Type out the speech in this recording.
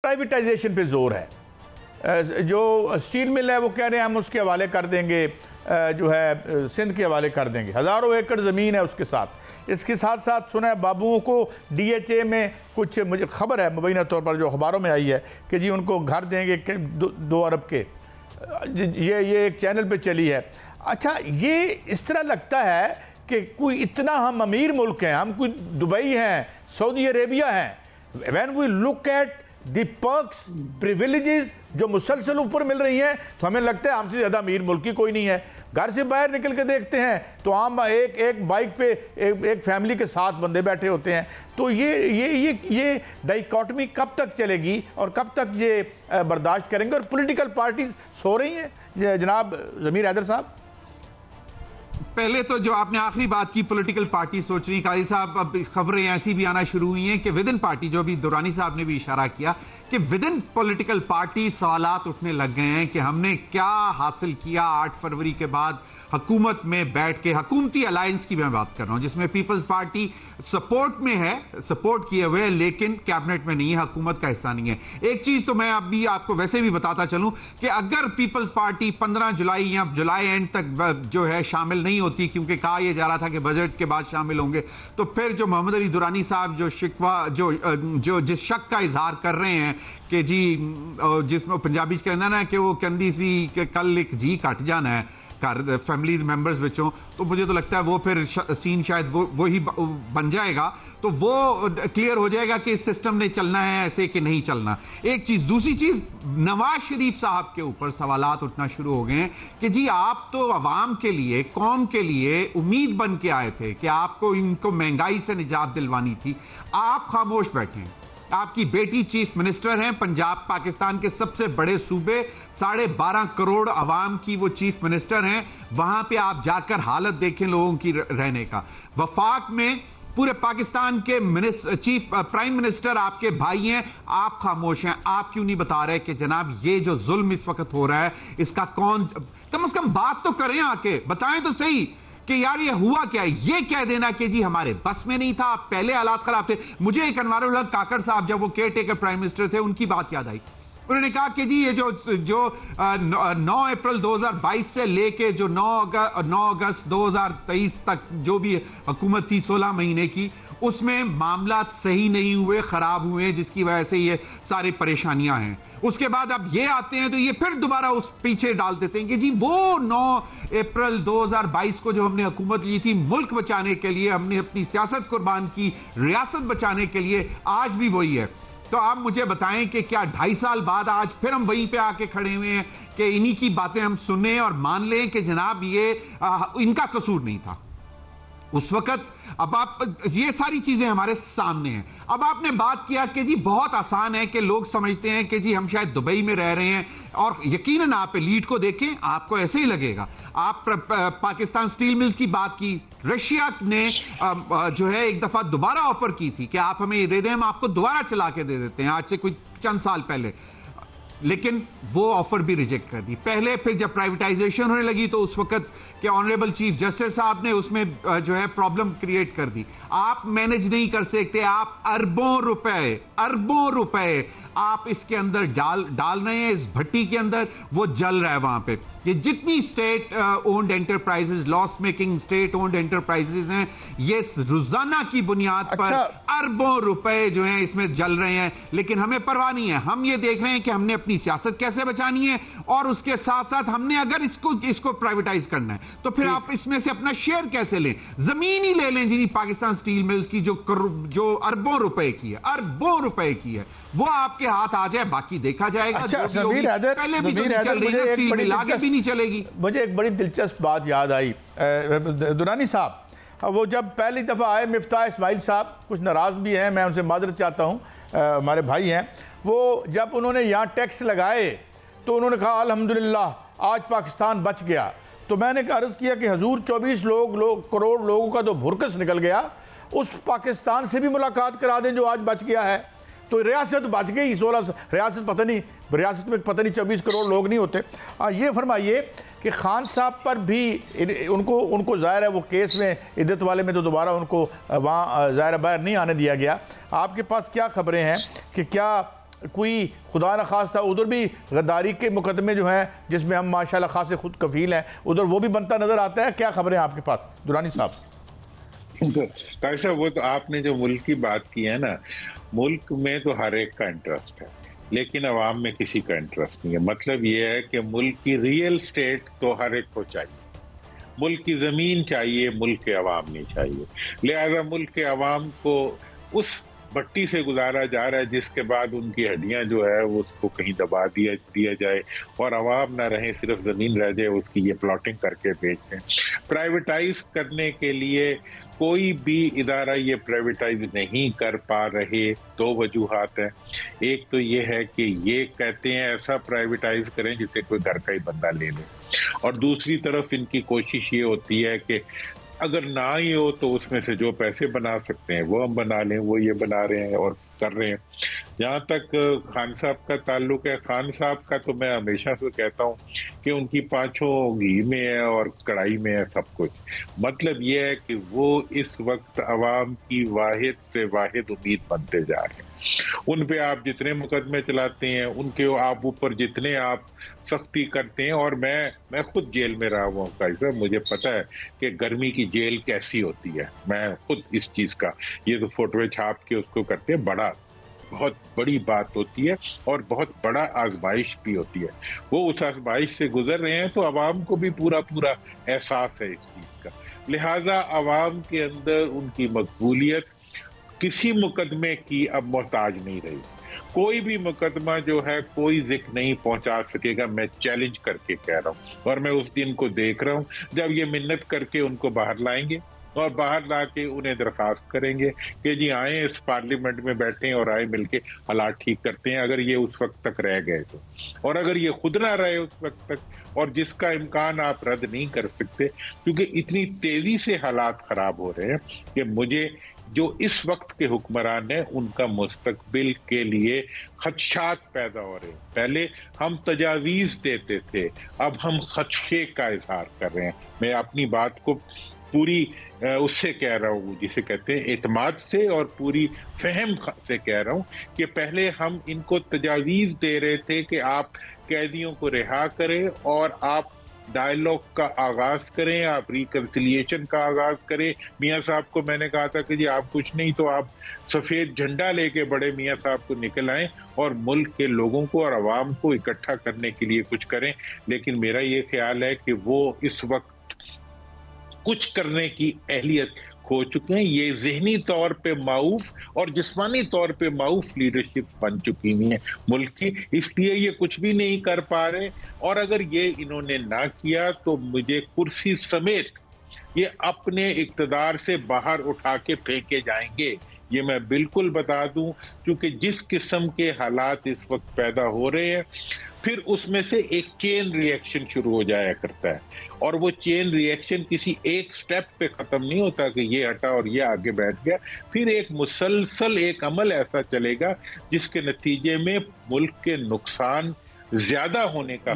Privatisation पे जोर है। जो स्टील मिल है वो कह रहे हैं हम उसके हवाले कर देंगे, जो है सिंध के हवाले कर देंगे। हज़ारों एकड़ ज़मीन है उसके साथ। इसके साथ साथ सुना है बाबुओं को DHA में कुछ, मुझे खबर है मुबैना तौर पर जो अखबारों में आई है कि जी उनको घर देंगे 2 अरब के। ये एक चैनल पे चली है। अच्छा, ये इस तरह लगता है कि कोई इतना हम अमीर मुल्क हैं, हम कोई दुबई हैं, सऊदी अरेबिया हैं। When we look at the perks privileges जो मुसलसल ऊपर मिल रही हैं, तो हमें लगता है हमसे ज़्यादा अमीर मुल्क ही कोई नहीं है। घर से बाहर निकल के देखते हैं तो आम एक बाइक पे एक फैमिली के 7 बंदे बैठे होते हैं। तो ये डाइकॉटमी कब तक चलेगी और कब तक ये बर्दाश्त करेंगे? और पॉलिटिकल पार्टीज सो रही हैं जनाब ज़मीर हैदर साहब। पहले तो जो आपने आखिरी बात की पॉलिटिकल पार्टी सोच रही, काजी साहब, अब खबरें ऐसी भी आना शुरू हुई हैं कि विद इन पार्टी, जो भी दुरानी साहब ने भी इशारा किया कि विद इन पॉलिटिकल पार्टी सवालात उठने लग गए हैं कि हमने क्या हासिल किया 8 फरवरी के बाद हुकूमत में बैठ के। हुकूमती अलायंस की मैं बात कर रहा हूं जिसमें पीपल्स पार्टी सपोर्ट में है, सपोर्ट किए हुए है, लेकिन कैबिनेट में नहीं है, हुकूमत का हिस्सा नहीं है। एक चीज तो मैं अभी आपको वैसे भी बताता चलूं कि अगर पीपल्स पार्टी 15 जुलाई या जुलाई एंड तक जो है शामिल नहीं होती, क्योंकि कहा यह जा रहा था कि बजट के बाद शामिल होंगे, तो फिर जो मोहम्मद अली दुरानी साहब जो शिकवा जो जिस शक का इजहार कर रहे हैं कि जी जिसमें पंजाबी कहना ना कि वो कंदी सी कि कल एक जी कट जाना है घर फैमिली मेंबर्स बच्चों, तो मुझे तो लगता है वो फिर सीन शायद वो ही बन जाएगा। तो वो क्लियर हो जाएगा कि इस सिस्टम ने चलना है ऐसे कि नहीं चलना। एक चीज, दूसरी चीज, नवाज शरीफ साहब के ऊपर सवालात उठना शुरू हो गए हैं कि जी आप तो अवाम के लिए, कौम के लिए उम्मीद बन के आए थे कि आपको इनको महंगाई से निजात दिलवानी थी, आप खामोश बैठे हैं। आपकी बेटी चीफ मिनिस्टर हैं, पंजाब पाकिस्तान के सबसे बड़े सूबे, 12.5 करोड़ अवाम की वो चीफ मिनिस्टर हैं। वहां पे आप जाकर हालत देखें लोगों की रहने का। वफाक में पूरे पाकिस्तान के प्राइम मिनिस्टर आपके भाई हैं, आप खामोश हैं। आप क्यों नहीं बता रहे कि जनाब ये जो जुल्म इस वक्त हो रहा है इसका कौन, कम से कम बात तो करें, आके बताएं तो सही कि यार ये हुआ क्या है। ये कह देना कि जी हमारे बस में नहीं था, पहले हालात खराब थे। मुझे एक अनवारुल हक काकड़ साहब जब वो केयर टेकर प्राइम मिनिस्टर थे, उनकी बात याद आई। उन्होंने कहा कि जी ये जो 9 अप्रैल 2022 से लेके जो 9 अगस्त 2023 तक जो भी हुकूमत थी 16 महीने की, उसमें मामला सही नहीं हुए, खराब हुए, जिसकी वजह से ये सारी परेशानियां हैं। उसके बाद अब ये आते हैं तो ये फिर दोबारा उस पीछे डाल देते हैं कि जी वो 9 अप्रैल 2022 को जो हमने हुकूमत ली थी मुल्क बचाने के लिए, हमने अपनी सियासत कुर्बान की रियासत बचाने के लिए, आज भी वही है। तो आप मुझे बताएं कि क्या 2.5 साल बाद आज फिर हम वहीं पे आके खड़े हुए हैं कि इन्हीं की बातें हम सुने और मान लें कि जनाब ये इनका कसूर नहीं था उस वक्त। अब आप, ये सारी चीजें हमारे सामने हैं। अब आपने बात किया कि जी बहुत आसान है कि लोग समझते हैं कि जी हम शायद दुबई में रह रहे हैं, और यकीनन आप एलीट को देखें आपको ऐसे ही लगेगा। आप पाकिस्तान स्टील मिल्स की बात की, रशिया ने जो है एक दफा दोबारा ऑफर की थी कि आप हमें ये दे दें, हम आपको दोबारा चला के दे देते हैं, आज से कोई चंद साल पहले, लेकिन वो ऑफर भी रिजेक्ट कर दी। पहले फिर जब प्राइवेटाइजेशन होने लगी तो उस वक्त के ऑनरेबल चीफ जस्टिस साहब ने उसमें जो है प्रॉब्लम क्रिएट कर दी। आप मैनेज नहीं कर सकते, आप अरबों रुपए आप इसके अंदर डाल रहे हैं, इस भट्टी के अंदर, वो जल रहा है वहां पे। ये जितनी state owned enterprises, loss making state owned enterprises हैं, ये रोजाना की बुनियाद पर अरबों रुपए जो हैं इसमें जल रहे हैं, लेकिन हमें परवाह नहीं है। हम ये देख रहे हैं कि हमने अपनी सियासत कैसे बचानी है, और उसके साथ साथ हमने अगर इसको प्राइवेटाइज करना है तो फिर आप इसमें से अपना शेयर कैसे लें। जमीन ही ले लें जी पाकिस्तान स्टील मिल्स की जो अरबों रुपए की है, वो आपके हाथ आ जाए, बाकी देखा जाएगा। अच्छा, पहले भी तो चल रही है स्टील मिल, आगे भी नहीं चलेगी। मुझे एक बड़ी दिलचस्प बात याद आई दुरानी साहब, वो जब पहली दफ़ा आए मिफ्ताह इस्माइल साहब, कुछ नाराज़ भी हैं, मैं उनसे माजरत चाहता हूँ, हमारे भाई हैं वो, जब उन्होंने यहाँ टैक्स लगाए तो उन्होंने कहा अल्हम्दुलिल्लाह आज पाकिस्तान बच गया। तो मैंने अर्ज़ किया कि हजूर 24 करोड़ लोगों का तो भुरकस निकल गया, उस पाकिस्तान से भी मुलाकात करा दें जो आज बच गया है, तो रियासत बच गई। 16 रियासत रियासत में पता नहीं 24 करोड़ लोग नहीं होते। ये फरमाइए कि खान साहब पर भी उनको ज़ाहिर है वो केस में इद्दत वाले में तो दोबारा उनको वहाँ ज़ाहिर बाहर नहीं आने दिया गया। आपके पास क्या खबरें हैं कि क्या कोई खुदा न खास्ता उधर भी गद्दारी के मुकदमे जो हैं जिसमें हम माशाल्लाह खासे खुद कफील हैं, उधर वो भी बनता नजर आता है? क्या खबरें आपके पास दुरानी साहब? कैसा, वो तो आपने जो मुल्क की बात की है ना, मुल्क में तो हर एक का इंटरेस्ट है, लेकिन अवाम में किसी का इंटरेस्ट नहीं है। मतलब ये है कि मुल्क की रियल स्टेट तो हर एक को चाहिए, मुल्क की ज़मीन चाहिए, मुल्क के अवाम नहीं चाहिए। लिहाजा मुल्क के अवाम को उस भट्टी से गुजारा जा रहा है जिसके बाद उनकी हड्डियां जो है वो उसको कहीं दबा दिया जाए और अवाम ना रहे, सिर्फ ज़मीन रह जाए, उसकी ये प्लॉटिंग करके बेच दें। प्राइवेटाइज करने के लिए कोई भी इदारा ये प्राइवेटाइज नहीं कर पा रहे। दो वजूहात हैं। एक तो ये है कि ये कहते हैं ऐसा प्राइवेटाइज करें जिसे कोई घर का ही बंदा ले ले, और दूसरी तरफ इनकी कोशिश ये होती है कि अगर ना ही हो तो उसमें से जो पैसे बना सकते हैं वो हम बना लें। वो ये बना रहे हैं और कर रहे हैं। जहाँ तक खान साहब का ताल्लुक है, खान साहब का तो मैं हमेशा से कहता हूँ कि उनकी पांचों घी में है और कढ़ाई में है सब कुछ। मतलब ये है कि वो इस वक्त अवाम की वाहिद से वाहिद उम्मीद बनते जा रहे हैं। उन पे आप जितने मुकदमे चलाते हैं, उनके आप ऊपर जितने आप सख्ती करते हैं, और मैं खुद जेल में रहा हुआ हूँ, मुझे पता है कि गर्मी की जेल कैसी होती है। मैं खुद इस चीज का, ये तो फोटो छाप के उसको करते हैं, बहुत बड़ी बात होती है और बहुत बड़ा आजमाइश भी होती है। वो उस आजमाइश से गुजर रहे हैं तो अवाम को भी पूरा एहसास है इस चीज का। लिहाजा अवाम के अंदर उनकी मकबूलियत किसी मुकदमे की अब मोहताज नहीं रही। कोई भी मुकदमा जो है कोई जिक्र नहीं पहुंचा सकेगा, मैं चैलेंज करके कह रहा हूं। और मैं उस दिन को देख रहा हूं जब ये मिन्नत करके उनको बाहर लाएंगे और बाहर ला के उन्हें दरखास्त करेंगे कि जी आए इस पार्लियामेंट में बैठे और आए मिलके हालात ठीक करते हैं, अगर ये उस वक्त तक रह गए तो। और अगर ये खुद ना रहे उस वक्त तक, और जिसका इम्कान आप रद्द नहीं कर सकते क्योंकि इतनी तेजी से हालात खराब हो रहे हैं कि मुझे जो इस वक्त के हुक्मरान हैं उनका मुस्तकबिल के लिए खदशात पैदा हो रहे हैं। पहले हम तजावीज देते थे, अब हम खदशे का इजहार कर रहे हैं। मैं अपनी बात को पूरी उससे कह रहा हूँ जिसे कहते हैं एतमाद से और पूरी फहम से कह रहा हूँ कि पहले हम इनको तजावीज दे रहे थे कि आप कैदियों को रिहा करें और आप डायलॉग का आगाज करें, आप रिकंसिलिएशन का आगाज करें। मियाँ साहब को मैंने कहा था कि जी आप कुछ नहीं तो आप सफेद झंडा लेके बड़े मियाँ साहब को निकल आए और मुल्क के लोगों को और अवाम को इकट्ठा करने के लिए कुछ करें। लेकिन मेरा ये ख्याल है कि वो इस वक्त कुछ करने की अहलियत खो चुके हैं। ये ज़हनी तौर पे माऊफ और जिस्मानी तौर पे माऊफ लीडरशिप बन चुकी हुई है मुल्क की, इसलिए ये कुछ भी नहीं कर पा रहे। और अगर ये इन्होंने ना किया तो मुझे कुर्सी समेत ये अपने इक़्तिदार से बाहर उठा के फेंके जाएंगे, ये मैं बिल्कुल बता दूं। क्योंकि जिस किस्म के हालात इस वक्त पैदा हो रहे हैं, फिर उसमें से एक चेन रिएक्शन शुरू हो जाया करता है, और वो चेन रिएक्शन किसी एक स्टेप पे खत्म नहीं होता कि ये हटा और ये आगे बैठ गया। फिर एक मुसलसल एक अमल ऐसा चलेगा जिसके नतीजे में मुल्क के नुकसान ज्यादा होने का